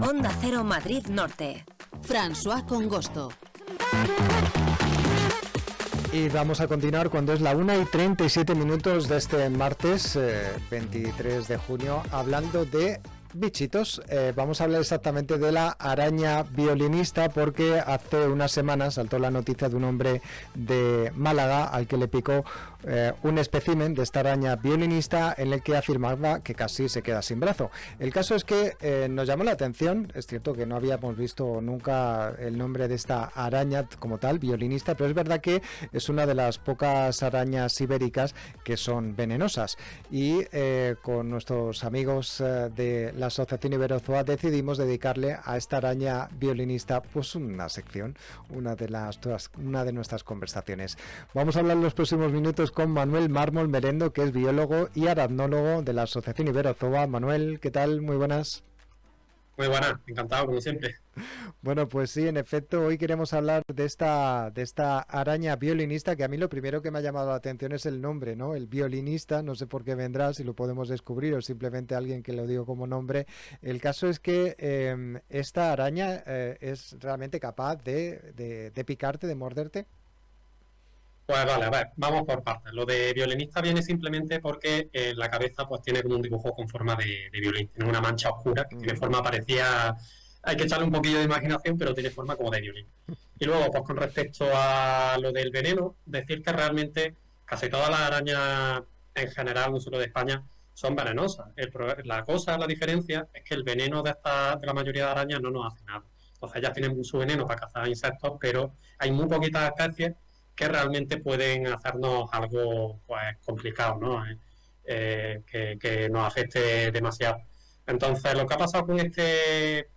Onda Cero Madrid Norte. François Congosto. Y vamos a continuar cuando es la 1:37 de este martes 23 de junio hablando de bichitos. Vamos a hablar exactamente de la araña violinista, porque hace unas semanas saltó la noticia de un hombre de Málaga al que le picó un espécimen de esta araña violinista, en el que afirmaba que casi se queda sin brazo. El caso es que nos llamó la atención. Es cierto que no habíamos visto nunca el nombre de esta araña como tal, violinista, pero es verdad que es una de las pocas arañas ibéricas que son venenosas, y con nuestros amigos de la Asociación Iberozoa decidimos dedicarle a esta araña violinista pues una sección, una de nuestras conversaciones. Vamos a hablar en los próximos minutos con Manuel Mármol Merendo, que es biólogo y aracnólogo de la Asociación Iberozoa. Manuel, ¿qué tal? Muy buenas. Muy buenas, encantado como siempre. Bueno, pues sí, en efecto, hoy queremos hablar de esta araña violinista, que a mí lo primero que me ha llamado la atención es el nombre, ¿no? El violinista, no sé por qué vendrá, si lo podemos descubrir o simplemente alguien que lo digo como nombre. El caso es que esta araña es realmente capaz de picarte, de morderte. Pues vale, a ver, vamos por partes. Lo de violinista viene simplemente porque la cabeza pues tiene como un dibujo con forma de violín. Tiene una mancha oscura que tiene forma parecida. Hay que echarle un poquillo de imaginación, pero tiene forma como de violín. Y luego, pues con respecto a lo del veneno, decir que realmente casi todas las arañas en general, no solo de España, son venenosas. La diferencia es que el veneno de la mayoría de arañas no nos hace nada. Entonces ellas tienen su veneno para cazar insectos, pero hay muy poquitas especies que realmente pueden hacernos algo pues complicado, ¿no? Que nos afecte demasiado. Entonces, lo que ha pasado con este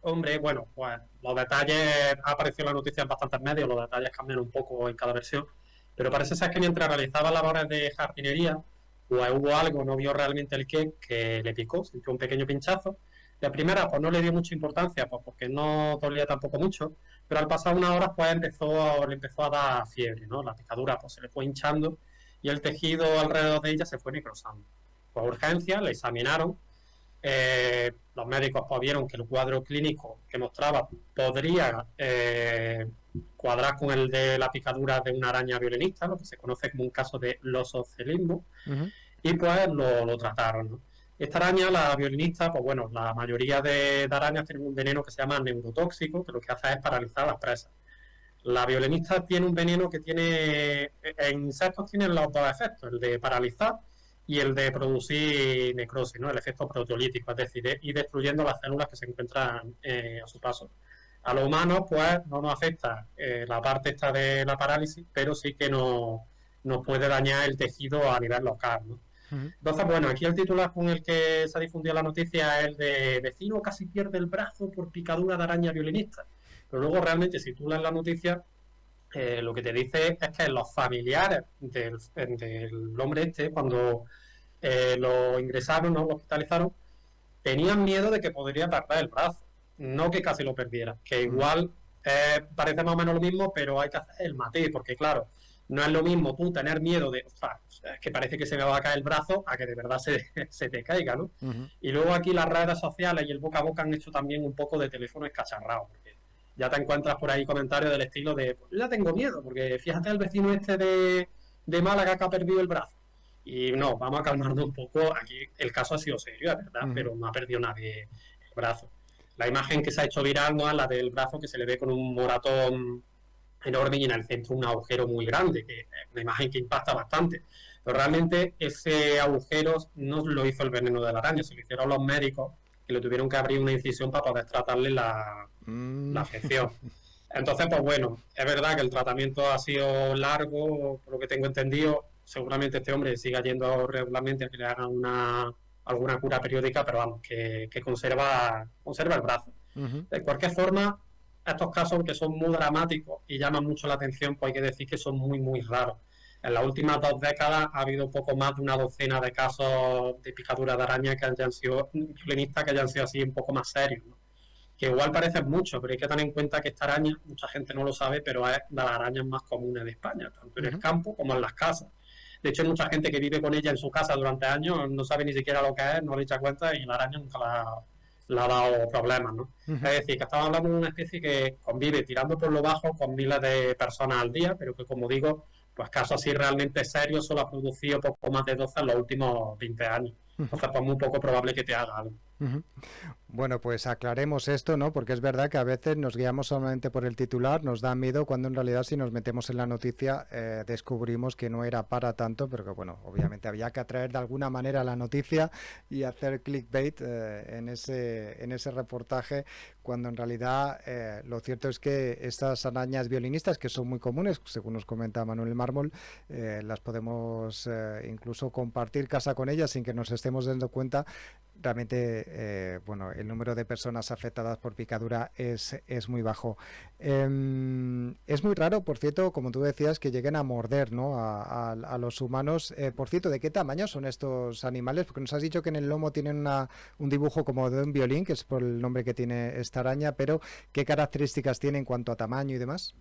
hombre, bueno, pues los detalles, ha aparecido en la noticia en bastantes medios, los detalles cambian un poco en cada versión, pero parece ser que mientras realizaba labores de jardinería, pues hubo algo, no vio realmente el qué, que le picó, sintió un pequeño pinchazo. De primera, pues no le dio mucha importancia, pues porque no dolía tampoco mucho, pero al pasar unas horas, pues le empezó a dar fiebre, ¿no? La picadura pues se le fue hinchando y el tejido alrededor de ella se fue necrosando. Pues urgencia, le examinaron. Los médicos pues vieron que el cuadro clínico que mostraba podría cuadrar con el de la picadura de una araña violinista, lo que se conoce como un caso de losocelismo, y pues lo trataron, ¿no? Esta araña, la violinista, pues bueno, la mayoría de arañas tienen un veneno que se llama neurotóxico, que lo que hace es paralizar a las presas. La violinista tiene un veneno que tiene, en insectos tienen los dos efectos, el de paralizar y el de producir necrosis, ¿no? El efecto proteolítico, es decir, ir destruyendo las células que se encuentran a su paso. A los humanos, pues, no nos afecta la parte esta de la parálisis, pero sí que nos puede dañar el tejido a nivel local, ¿no? Entonces, bueno, aquí el titular con el que se ha difundido la noticia es el de vecino casi pierde el brazo por picadura de araña violinista. Pero luego realmente, si tú lees la noticia, lo que te dice es que los familiares del hombre este, cuando lo ingresaron, ¿no? Lo hospitalizaron, tenían miedo de que podría perder el brazo, no que casi lo perdiera, que igual parece más o menos lo mismo, pero hay que hacer el matiz, porque claro, no es lo mismo tú tener miedo de, ostras, es que parece que se me va a caer el brazo, a que de verdad se te caiga, ¿no? Y luego aquí las redes sociales y el boca a boca han hecho también un poco de teléfono escacharrado, porque ya te encuentras por ahí comentarios del estilo de, pues yo ya tengo miedo, porque fíjate el vecino este de Málaga que ha perdido el brazo. Y no, vamos a calmarnos un poco, aquí el caso ha sido serio, es verdad, pero no ha perdido nadie el brazo. La imagen que se ha hecho viral no es la del brazo que se le ve con un moratón enorme y en el centro un agujero muy grande, que es una imagen que impacta bastante. Pero realmente ese agujero no lo hizo el veneno de la araña, se lo hicieron los médicos que le tuvieron que abrir una incisión para poder tratarle la afección. Entonces, pues bueno, es verdad que el tratamiento ha sido largo, por lo que tengo entendido. Seguramente este hombre siga yendo regularmente a que le hagan alguna cura periódica, pero vamos, que conserva el brazo. De cualquier forma, estos casos que son muy dramáticos y llaman mucho la atención, pues hay que decir que son muy, muy raros. En las últimas 2 décadas ha habido poco más de una docena de casos de picadura de araña que hayan sido violinistas, que hayan sido así un poco más serios, ¿no? Que igual parecen mucho, pero hay que tener en cuenta que esta araña, mucha gente no lo sabe, pero es de las arañas más comunes de España, tanto en el campo como en las casas. De hecho, hay mucha gente que vive con ella en su casa durante años, no sabe ni siquiera lo que es, no le echa cuenta y la araña le ha dado problemas, ¿no? Ujú. Es decir, que estamos hablando de una especie que convive tirando por lo bajo con miles de personas al día, pero que, como digo, pues casos así realmente serios solo ha producido poco más de 12 en los últimos 20 años. Entonces, pues muy poco probable que te haga algo. Ujú. Bueno, pues aclaremos esto, ¿no? Porque es verdad que a veces nos guiamos solamente por el titular, nos da miedo cuando en realidad si nos metemos en la noticia descubrimos que no era para tanto, pero que bueno, obviamente había que atraer de alguna manera la noticia y hacer clickbait en ese reportaje, cuando en realidad lo cierto es que estas arañas violinistas, que son muy comunes, según nos comenta Manuel Mármol, las podemos incluso compartir casa con ellas sin que nos estemos dando cuenta. Realmente, bueno, el número de personas afectadas por picadura es muy bajo. Es muy raro, por cierto, como tú decías, que lleguen a morder, ¿no? a los humanos. Por cierto, ¿de qué tamaño son estos animales? Porque nos has dicho que en el lomo tienen un dibujo como de un violín, que es por el nombre que tiene esta araña, pero ¿qué características tiene en cuanto a tamaño y demás?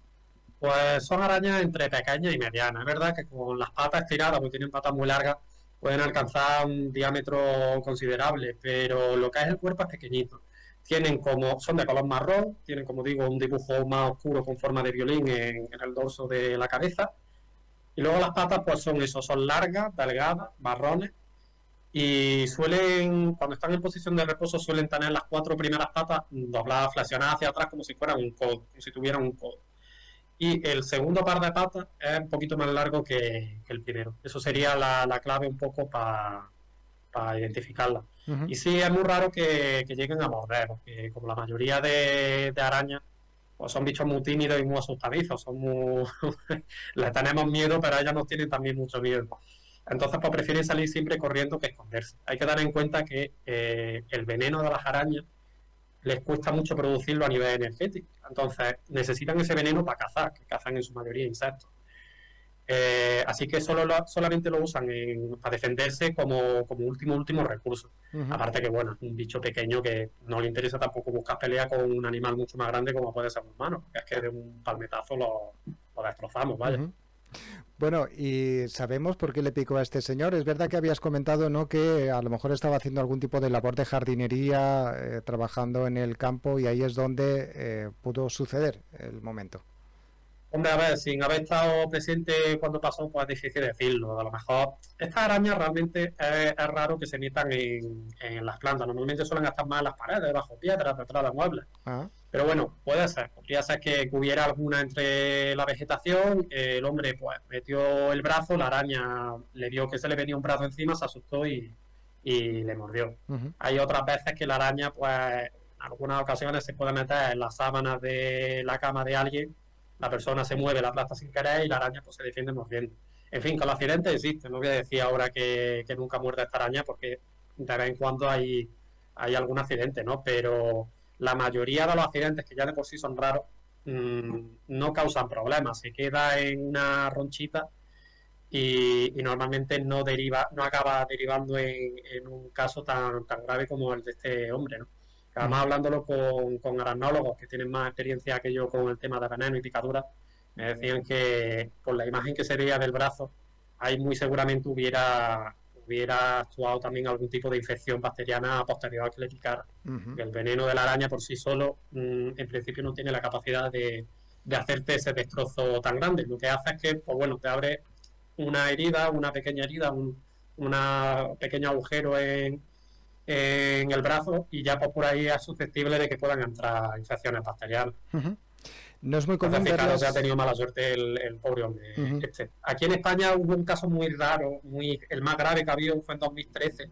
Pues son arañas entre pequeñas y medianas. Es verdad que con las patas estiradas, porque tienen patas muy largas, pueden alcanzar un diámetro considerable, pero lo que es el cuerpo es pequeñito. Son de color marrón, tienen, como digo, un dibujo más oscuro con forma de violín en el dorso de la cabeza. Y luego las patas, pues son largas, delgadas, marrones, y cuando están en posición de reposo, suelen tener las cuatro primeras patas dobladas, flexionadas hacia atrás, como si fueran un codo, como si tuvieran un codo. Y el segundo par de patas es un poquito más largo que el primero. Eso sería la clave un poco para identificarla. Ujú. Y sí, es muy raro que lleguen a morder, porque como la mayoría de arañas, pues son bichos muy tímidos y muy asustadizos, les tenemos miedo, pero ellas nos tienen también mucho miedo. Entonces, pues prefieren salir siempre corriendo que esconderse. Hay que dar en cuenta que el veneno de las arañas les cuesta mucho producirlo a nivel energético. Entonces, necesitan ese veneno para cazar, que cazan en su mayoría insectos. Así que solamente lo usan para defenderse como último recurso. Ujú. Aparte que, bueno, es un bicho pequeño que no le interesa tampoco buscar pelea con un animal mucho más grande como puede ser un humano, porque es que de un palmetazo lo destrozamos, vaya. Ujú. Bueno, y sabemos por qué le picó a este señor. Es verdad que habías comentado, ¿no?, que a lo mejor estaba haciendo algún tipo de labor de jardinería, trabajando en el campo, y ahí es donde pudo suceder el momento. Hombre, a ver, sin haber estado presente cuando pasó, pues es difícil decirlo. A lo mejor estas arañas realmente es raro que se metan en las plantas. Normalmente suelen estar más en las paredes, bajo piedras, detrás de muebles. Ah, Pero bueno, puede ser. Podría ser que hubiera alguna entre la vegetación. El hombre pues metió el brazo, la araña le vio que se le venía un brazo encima, se asustó y le mordió. ujú, Hay otras veces que la araña, pues en algunas ocasiones se puede meter en las sábanas de la cama de alguien, la persona se mueve, la aplasta sin querer y la araña pues se defiende mordiendo. En fin, que los accidentes existen. No voy a decir ahora que nunca muerde esta araña porque de vez en cuando hay algún accidente, ¿no? Pero la mayoría de los accidentes, que ya de por sí son raros, no causan problemas. Se queda en una ronchita y normalmente no acaba derivando en un caso tan grave como el de este hombre, ¿no? Además, ujú, hablándolo con aracnólogos que tienen más experiencia que yo con el tema de veneno y picadura, me decían que por la imagen que se veía del brazo, ahí muy seguramente hubiera actuado también algún tipo de infección bacteriana posterior a que le picara. ujú, El veneno de la araña por sí solo, en principio, no tiene la capacidad de hacerte ese destrozo tan grande. Lo que hace es que, pues bueno, te abre una pequeña herida, una pequeño agujero en el brazo y ya pues, por ahí es susceptible de que puedan entrar infecciones bacterianas. ujú. No es muy Entonces, común fijaros, ya ha verlas. tenido mala suerte el pobre hombre. Ujú, Aquí en España hubo un caso muy raro, el más grave que había fue en 2013,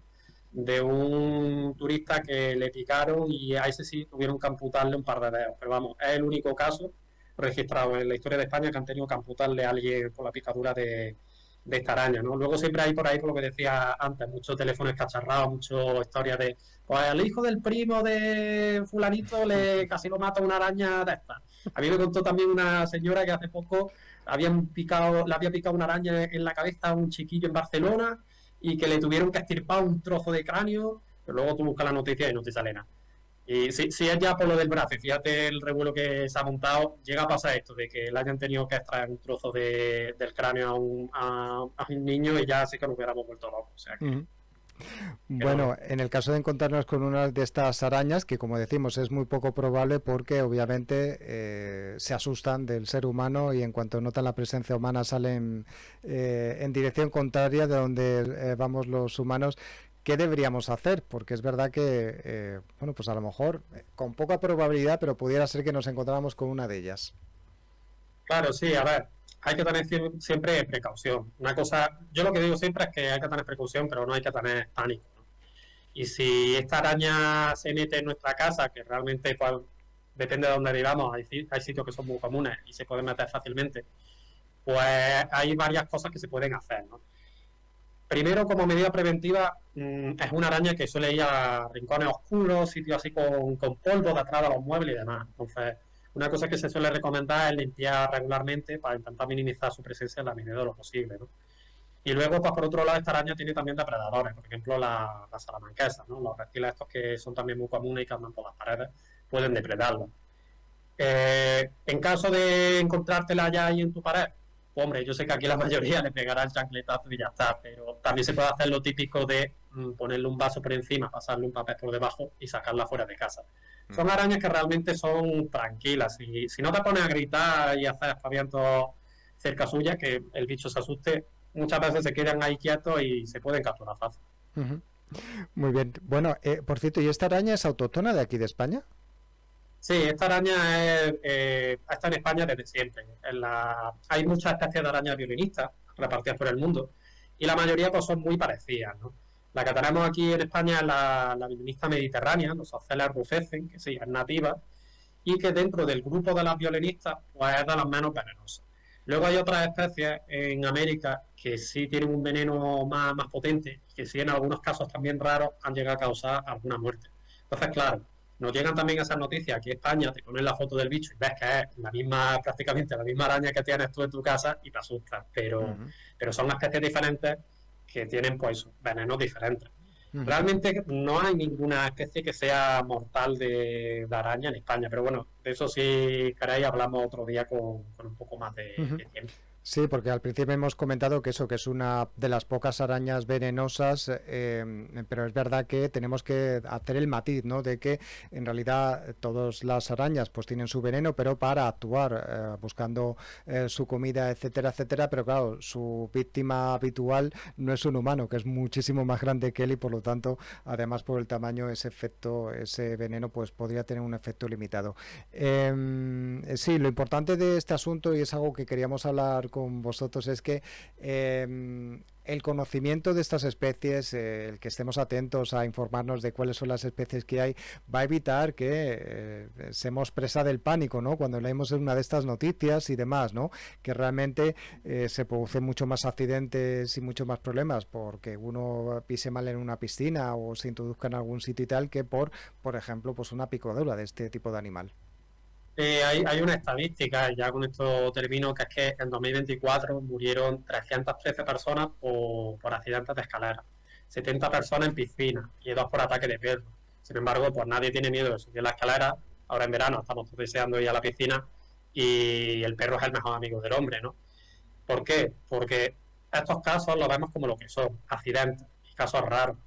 de un turista que le picaron y a ese sí tuvieron que amputarle un par de dedos. Pero vamos, es el único caso registrado en la historia de España que han tenido que amputarle a alguien por la picadura de esta araña, ¿no? Luego siempre hay por ahí, por lo que decía antes, muchos teléfonos cacharrados, muchas historias de, pues al hijo del primo de fulanito casi lo mata una araña de estas. A mí me contó también una señora que hace poco le había picado una araña en la cabeza a un chiquillo en Barcelona y que le tuvieron que extirpar un trozo de cráneo, pero luego tú buscas la noticia y no te sale nada. Y si es ya por lo del brazo, y fíjate el revuelo que se ha montado, llega a pasar esto, de que le hayan tenido que extraer un trozo del cráneo a un niño y ya sí que nos hubiéramos vuelto locos. O sea que ujú. Bueno, en el caso de encontrarnos con una de estas arañas, que como decimos es muy poco probable porque obviamente se asustan del ser humano y en cuanto notan la presencia humana salen en dirección contraria de donde vamos los humanos. ¿Qué deberíamos hacer? Porque es verdad que, bueno, pues a lo mejor con poca probabilidad, pero pudiera ser que nos encontráramos con una de ellas. Claro, sí, a ver, hay que tener siempre precaución. Una cosa, yo lo que digo siempre es que hay que tener precaución, pero no hay que tener pánico, ¿no? Y si esta araña se mete en nuestra casa, que realmente pues, depende de dónde vivamos, hay sitios que son muy comunes y se pueden meter fácilmente, pues hay varias cosas que se pueden hacer, ¿no? Primero, como medida preventiva, es una araña que suele ir a rincones oscuros, sitios así con polvo detrás de los muebles y demás. Entonces, una cosa que se suele recomendar es limpiar regularmente para intentar minimizar su presencia en la medida de lo posible, ¿no? Y luego, pues por otro lado, esta araña tiene también depredadores, por ejemplo, la salamanquesa, ¿no? Los reptiles estos que son también muy comunes y que andan por las paredes, pueden depredarlos. En caso de encontrártela ya ahí en tu pared, hombre, yo sé que aquí la mayoría le pegará el chancletazo y ya está, pero también se puede hacer lo típico de ponerle un vaso por encima, pasarle un papel por debajo y sacarla fuera de casa. Son arañas que realmente son tranquilas. Y si no te pones a gritar y a hacer aspavientos cerca suya, que el bicho se asuste, muchas veces se quedan ahí quietos y se pueden capturar fácil. Ujú. Muy bien. Bueno, por cierto, ¿y esta araña es autóctona de aquí de España? Sí, esta araña está en España desde siempre. Hay muchas especies de arañas violinistas repartidas por el mundo y la mayoría pues, son muy parecidas, ¿no? La que tenemos aquí en España es la violinista mediterránea, los Oceles rufescens, que sí, es nativa, y que dentro del grupo de las violinistas pues, es de las menos venenosas. Luego hay otras especies en América que sí tienen un veneno más potente, que sí en algunos casos también raros han llegado a causar alguna muerte. Entonces, claro, nos llegan también esas noticias aquí en España, te ponen la foto del bicho y ves que es la misma, prácticamente la misma araña que tienes tú en tu casa y te asustas, Ujú, pero son especies diferentes que tienen pues venenos diferentes. ujú. Realmente no hay ninguna especie que sea mortal de araña en España, pero bueno, de eso si queréis hablamos otro día con un poco más Ujú. de tiempo. Sí, porque al principio hemos comentado que eso, que es una de las pocas arañas venenosas, pero es verdad que tenemos que hacer el matiz, ¿no? De que en realidad todas las arañas pues tienen su veneno, pero para actuar, buscando su comida, etcétera, etcétera, pero claro, su víctima habitual no es un humano, que es muchísimo más grande que él y por lo tanto, además por el tamaño, ese efecto, ese veneno, pues podría tener un efecto limitado. Sí, lo importante de este asunto, y es algo que queríamos hablar con vosotros, es que el conocimiento de estas especies, el que estemos atentos a informarnos de cuáles son las especies que hay, va a evitar que seamos presa del pánico, ¿no? Cuando leemos una de estas noticias y demás, ¿no? Que realmente se producen mucho más accidentes y muchos más problemas porque uno pise mal en una piscina o se introduzca en algún sitio y tal, que por ejemplo, pues una picadura de este tipo de animal. Hay una estadística, ya con esto termino, que es que en 2024 murieron 313 personas por accidentes de escalera, 70 personas en piscina y 2 por ataque de perro. Sin embargo, pues nadie tiene miedo de subir la escalera. Ahora en verano estamos todos deseando ir a la piscina y el perro es el mejor amigo del hombre, ¿no? ¿Por qué? Porque estos casos los vemos como lo que son, accidentes y casos raros.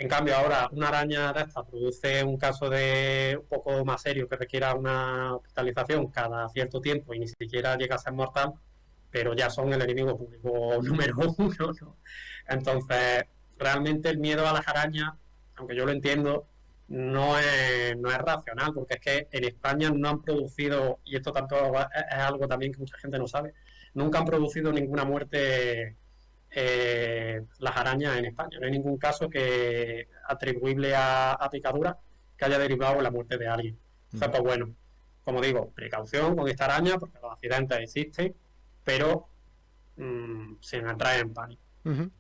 En cambio, ahora una araña de estas produce un caso de un poco más serio que requiera una hospitalización cada cierto tiempo y ni siquiera llega a ser mortal, pero ya son el enemigo público número uno, ¿no? Entonces, realmente el miedo a las arañas, aunque yo lo entiendo, no es racional, porque es que en España no han producido, y esto tampoco es algo también que mucha gente no sabe, nunca han producido ninguna muerte las arañas en España. No hay ningún caso que atribuible a picadura que haya derivado en la muerte de alguien. Entonces, pues bueno, como digo, precaución con esta araña porque los accidentes existen, pero sin entrar en pánico. Ujú.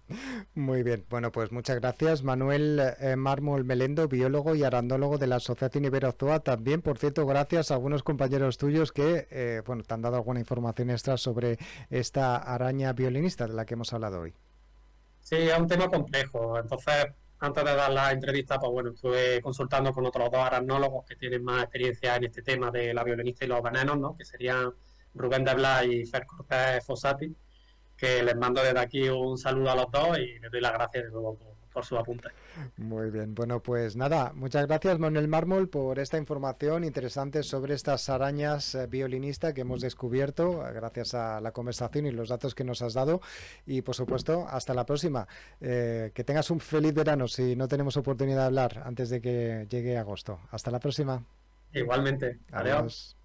Muy bien, bueno, pues muchas gracias. Manuel Mármol Melendo, biólogo y arandólogo de la Asociación Iberozoa. También, por cierto, gracias a algunos compañeros tuyos que bueno, te han dado alguna información extra sobre esta araña violinista de la que hemos hablado hoy. Sí, es un tema complejo. Entonces, antes de dar la entrevista, pues bueno, estuve consultando con otros 2 aracnólogos que tienen más experiencia en este tema de la violinista y los venenos, ¿no? Que serían Rubén de Blas y Fer Cortés Fossati, que les mando desde aquí un saludo a los dos y les doy las gracias de nuevo por sus apuntes. Muy bien, bueno, pues nada, muchas gracias Manuel Mármol por esta información interesante sobre estas arañas violinista que hemos descubierto gracias a la conversación y los datos que nos has dado, y por supuesto hasta la próxima. Que tengas un feliz verano si no tenemos oportunidad de hablar antes de que llegue agosto. Hasta la próxima. Igualmente, adiós. Adiós.